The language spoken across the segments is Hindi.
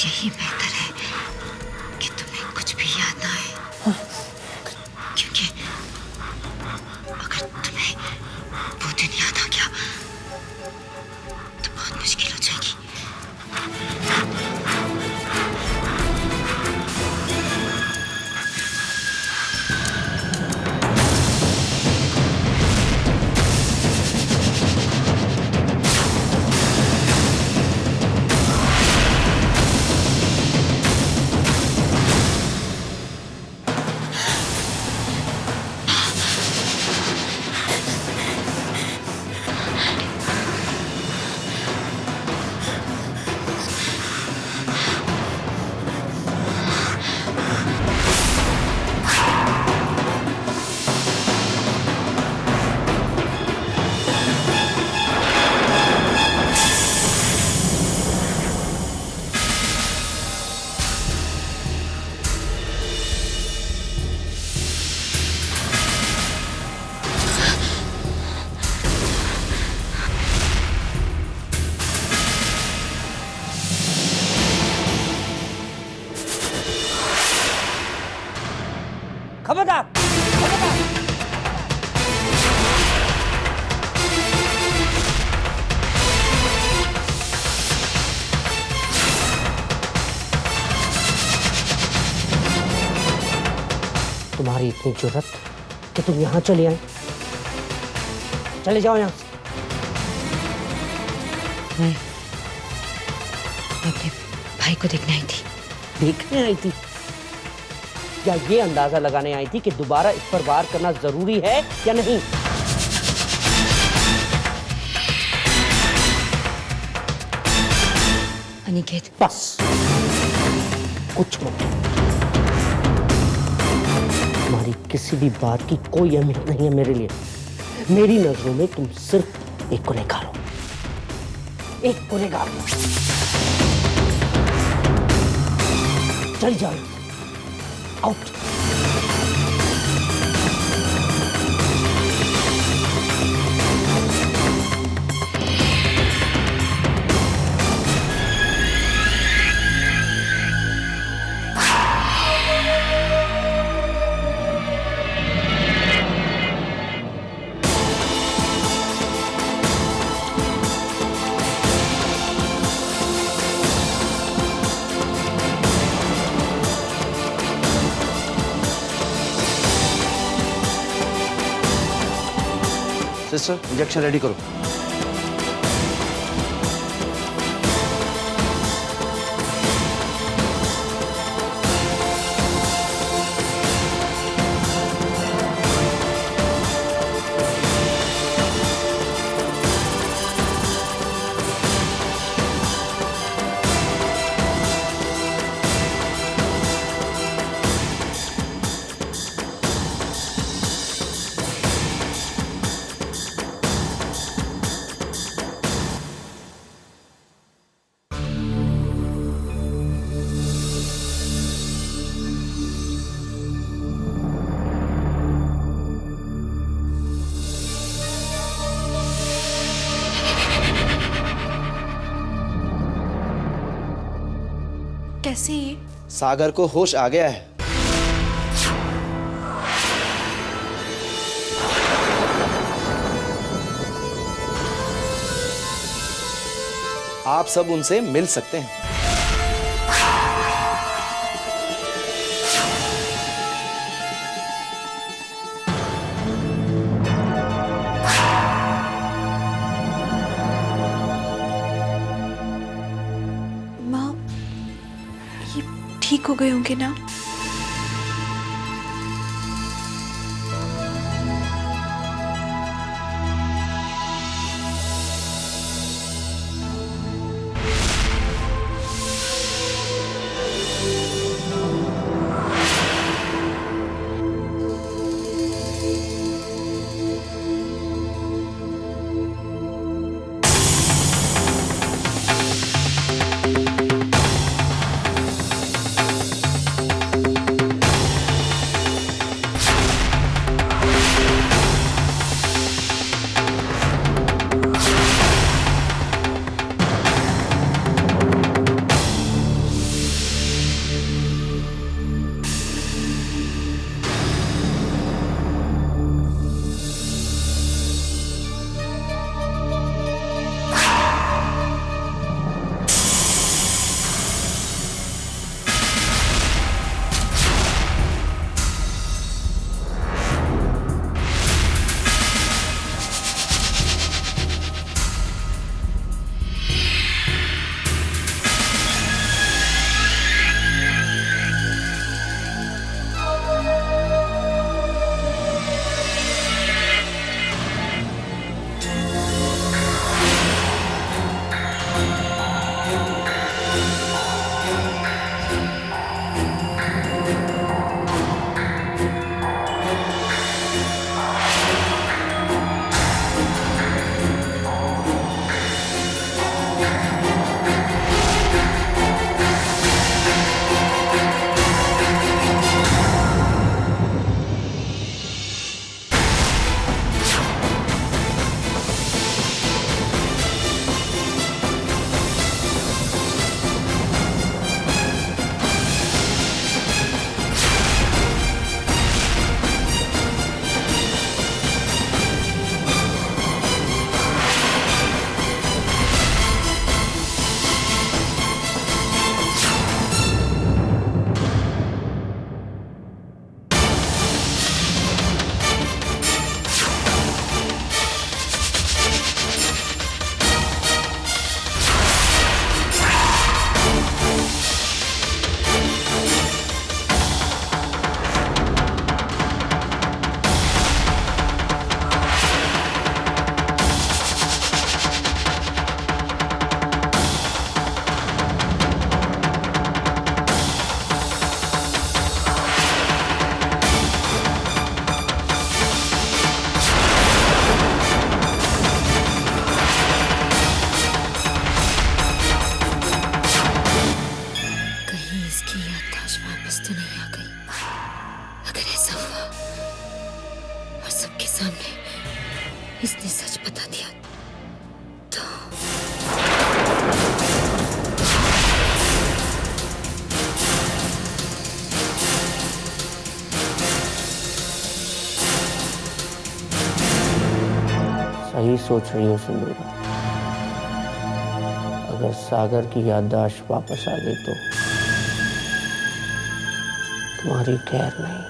यही बेहतर है कि तुम्हें कुछ भी याद ना आए। क्योंकि अगर तुम्हें वो दिन याद आ गया तो बहुत मुश्किल हो जाएगी। खबरदार, खबरदार। तुम्हारी इतनी जुर्रत कि तुम यहां चले आए। चले जाओ यहां से। मैं अपने भाई को देखने आई थी। देखने आई थी या ये अंदाजा लगाने आई थी कि दोबारा इस पर वार करना जरूरी है या नहीं? अनिकेत, बस कुछ मत। तुम्हारी किसी भी बात की कोई अहमियत नहीं है मेरे लिए। मेरी नजरों में तुम सिर्फ एक गुनहगार हो, एक गुनहगार हो। चल जाओ, आउट। सिस्टर, इंजेक्शन रेडी करो। कैसे ये? सागर को होश आ गया है। आप सब उनसे मिल सकते हैं। माँ, ये ठीक हो गए होंगे ना? इसकी याददाश्त वापस तो नहीं आ गई? अगर ऐसा हुआ और सबके सामने इसने सच बता दिया तो सही सोच रही हो सिंदूरा। अगर सागर की याददाश्त वापस आ गई तो तुम्हारी खैर नहीं।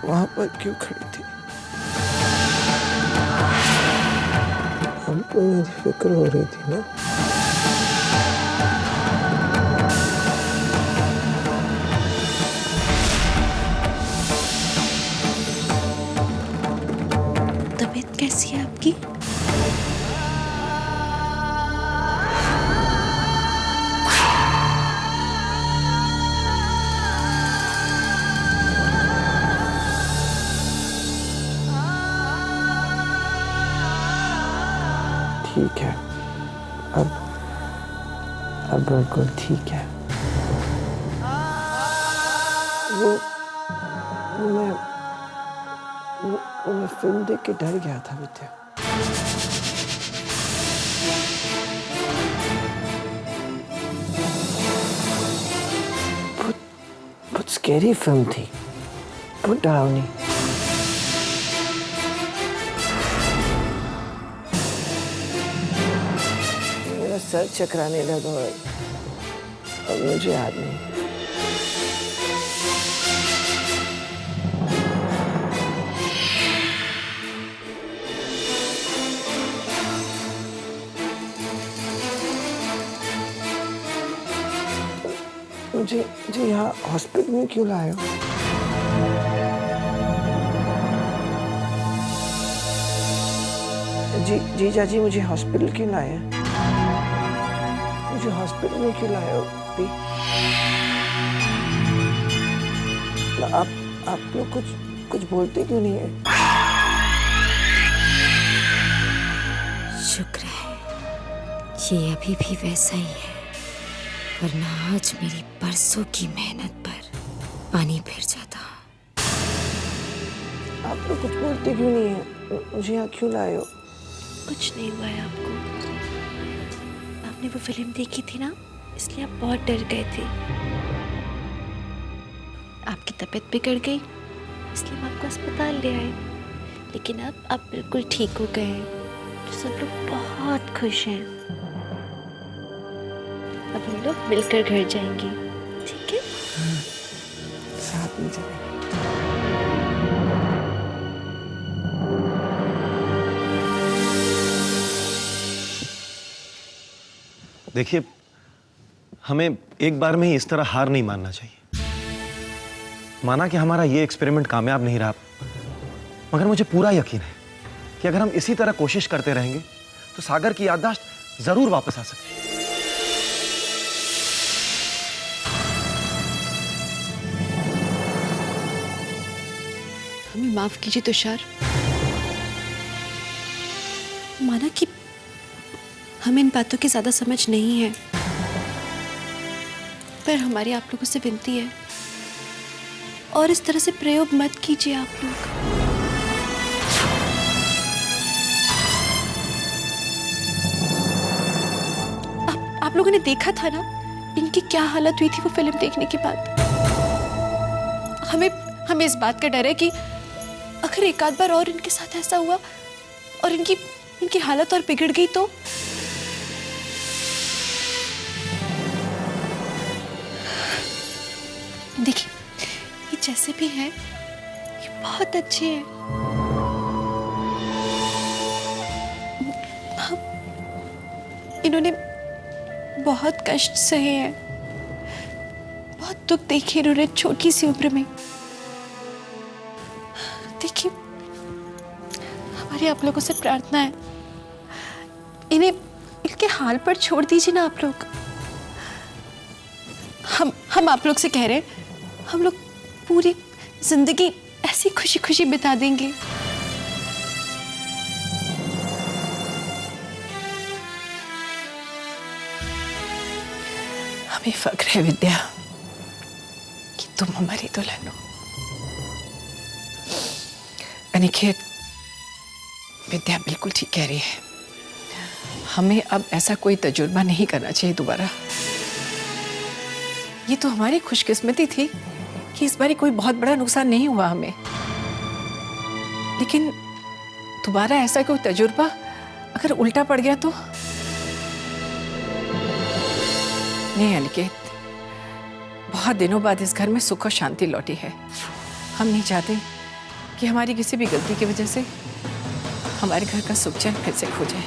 वहां पर क्यों खड़ी थी? हमको मेरी फिक्र हो रही थी ना। तबीयत कैसी है आपकी? ठीक है, अब बिल्कुल ठीक है। मैं फिल्म देख के डर गया था विद्या। बहुत स्कैरी फिल्म थी, बहुत डरावनी। मेरा सर चकराने लगा और अब मुझे याद नहीं। मुझे यहाँ हॉस्पिटल में क्यों लाए हो? जीजा जी मुझे हॉस्पिटल क्यों लाए हैं? मुझे हॉस्पिटल में क्यों लाए हो? आप लोग कुछ बोलते क्यों नहीं है? शुक्र है ये अभी भी वैसा ही है, वरना आज मेरी बरसों की मेहनत पर पानी फिर जाता। आप लोग कुछ बोलते क्यों नहीं है? मुझे यहाँ क्यों लाए हो? कुछ नहीं हुआ है आपको। आपने वो फिल्म देखी थी ना, इसलिए आप बहुत डर गए थे। आपकी तबीयत बिगड़ गई, इसलिए हम आपको अस्पताल ले आए। लेकिन अब आप बिल्कुल ठीक हो गए हैं, तो सब लोग बहुत खुश हैं। अब हम लोग मिलकर घर जाएंगे, ठीक है? साथ में जाएंगे। देखिए, हमें एक बार में ही इस तरह हार नहीं मानना चाहिए। माना कि हमारा ये एक्सपेरिमेंट कामयाब नहीं रहा, मगर मुझे पूरा यकीन है कि अगर हम इसी तरह कोशिश करते रहेंगे तो सागर की याददाश्त जरूर वापस आ सकती है। हमें माफ कीजिए तुषार। माना कि हमें इन बातों की ज्यादा समझ नहीं है, पर हमारी आप लोगों से विनती है, और इस तरह से प्रयोग मत कीजिए आप लोग। आप लोगों ने देखा था ना इनकी क्या हालत हुई थी वो फिल्म देखने के बाद। हमें इस बात का डर है कि अगर एक आध बार और इनके साथ ऐसा हुआ और इनकी हालत और बिगड़ गई तो। देखिए, ये जैसे भी हैं, ये बहुत अच्छे हैं। इन्होंने बहुत कष्ट सहे हैं, बहुत दुख देखे इन्होंने छोटी सी उम्र में। देखिए, हमारी आप लोगों से प्रार्थना है, इन्हें इनके हाल पर छोड़ दीजिए ना आप लोग। हम आप लोग से कह रहे हैं, हम लोग पूरी जिंदगी ऐसी खुशी खुशी बिता देंगे। हमें फक्र है विद्या कि तुम हमारी दुल्हन हो। अनिकेत, विद्या बिल्कुल ठीक कह रही है, हमें अब ऐसा कोई तजुर्बा नहीं करना चाहिए दोबारा। ये तो हमारी खुशकिस्मती थी कि इस बार कोई बहुत बड़ा नुकसान नहीं हुआ हमें, लेकिन दोबारा ऐसा कोई तजुर्बा अगर उल्टा पड़ गया तो। नहीं अनिकेत, बहुत दिनों बाद इस घर में सुख और शांति लौटी है। हम नहीं चाहते कि हमारी किसी भी गलती की वजह से हमारे घर का सुख चैन फिर से खो जाए।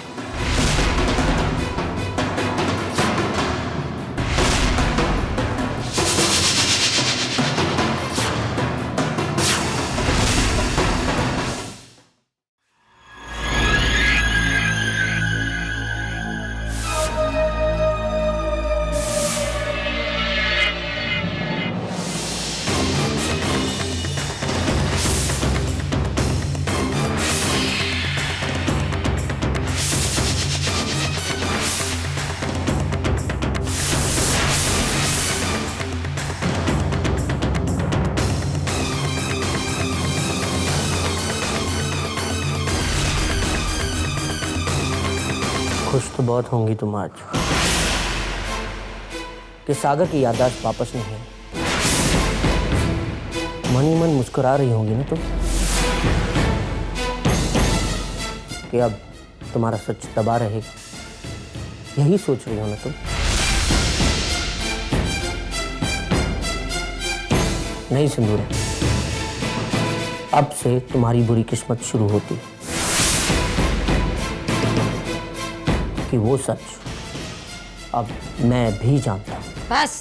खुश तो बहुत होंगी तुम आज कि सागर की याददाश्त वापस नहीं है। मन ही मन मुस्कुरा रही होंगी ना तुम कि अब तुम्हारा सच दबा रहेगा। यही सोच रही हो ना तुम? नहीं सिंदूर, अब से तुम्हारी बुरी किस्मत शुरू होती कि वो सच अब मैं भी जानता हूं। बस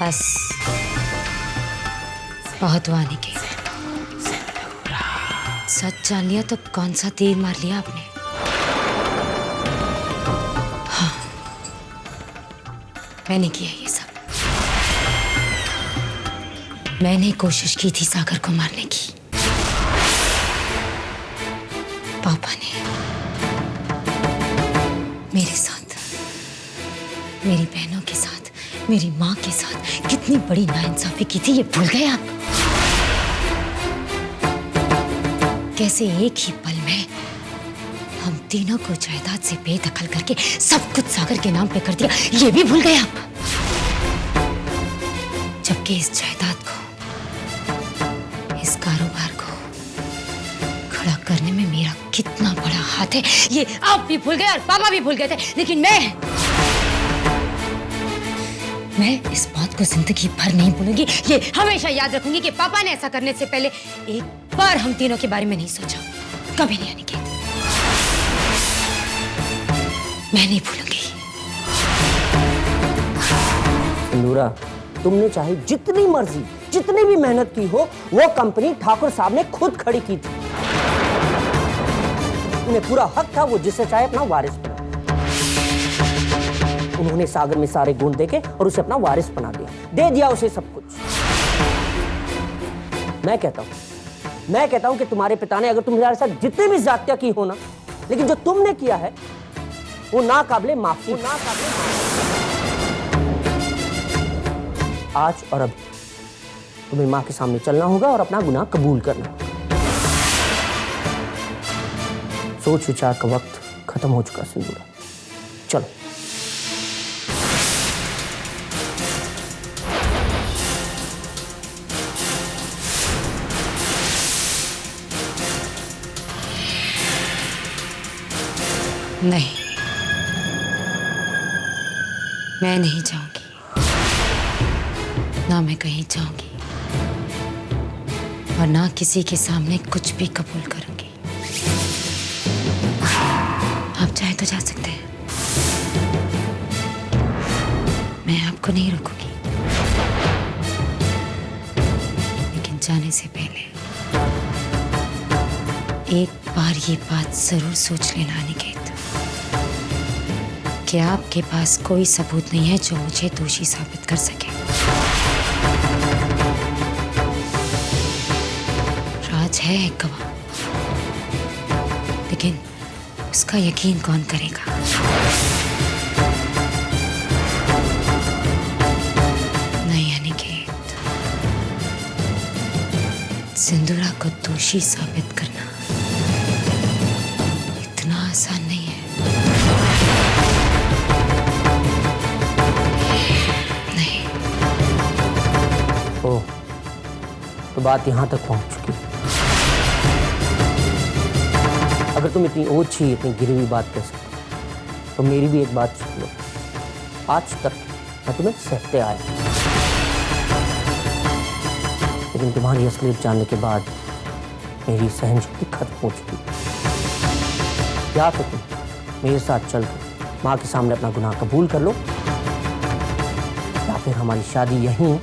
बस बहुत हुआ अनिकेत। सच जान लिया तो कौन सा तीर मार लिया आपने। हाँ, मैंने किया ये सब। मैंने कोशिश की थी सागर को मारने की। पापा ने मेरे साथ, मेरी बहनों के साथ, मेरी माँ के साथ कितनी बड़ी नाइंसाफी की थी, ये भूल गए आप? कैसे एक ही पल में हम तीनों को जायदाद से बेदखल करके सब कुछ सागर के नाम पे कर दिया, ये भी भूल गए आप? जबकि इस जायदाद को, इस कारोबार को खड़ा करने में मेरा कितना बड़ा हाथ है, ये आप भी भूल गए और पापा भी भूल गए थे। लेकिन मैं इस बात को जिंदगी भर नहीं भूलूंगी। ये हमेशा याद रखूंगी कि पापा ने ऐसा करने से पहले एक बार हम तीनों के बारे में नहीं सोचा। कभी नहीं अनिकेत, मैं नहीं भूलूंगी। सिंदूरा, तुमने चाहे जितनी मर्जी जितनी भी मेहनत की हो, वो कंपनी ठाकुर साहब ने खुद खड़ी की थी। उन्हें पूरा हक था वो जिसे चाहे अपना वारिस बना। उन्होंने सागर में सारे गुण देके और उसे अपना वारिस बना दिया, दे दिया उसे सब कुछ। मैं कहता हूं कि तुम्हारे पिता ने अगर तुम्हारे साथ जितनी भी ज्यादतियां की हो ना, लेकिन जो तुमने किया है वो नाकाबिले माफी। आज और अब तुम्हें मां के सामने चलना होगा और अपना गुनाह कबूल करना। सोच विचार का वक्त खत्म हो चुका सिंदूरा, चलो। नहीं, मैं नहीं जाऊंगी, ना मैं कहीं जाऊंगी और ना किसी के सामने कुछ भी कबूल करूंगी। आप चाहे तो जा सकते हैं, मैं आपको नहीं रोकूंगी, लेकिन जाने से पहले एक बार ये बात जरूर सोच लेना अनिकेत कि आपके पास कोई सबूत नहीं है जो मुझे दोषी साबित कर सके। राज है एक गवाह, लेकिन उसका यकीन कौन करेगा? नहीं अनिकेत, सिंदूरा को दोषी साबित करना इतना आसान नहीं है। नहीं। ओह, तो बात यहां तक पहुंच चुकी। अगर तुम इतनी ओछी इतनी गिरी हुई बात कर सकते तो मेरी भी एक बात सुन लो। आज तक मैं तुम्हें सहते आया, लेकिन तुम्हारी असलियत जानने के बाद मेरी सहनशक्ति खत्म हो चुकी। या तो तुम मेरे साथ चलकर माँ के सामने अपना गुनाह कबूल कर लो, या फिर हमारी शादी यहीं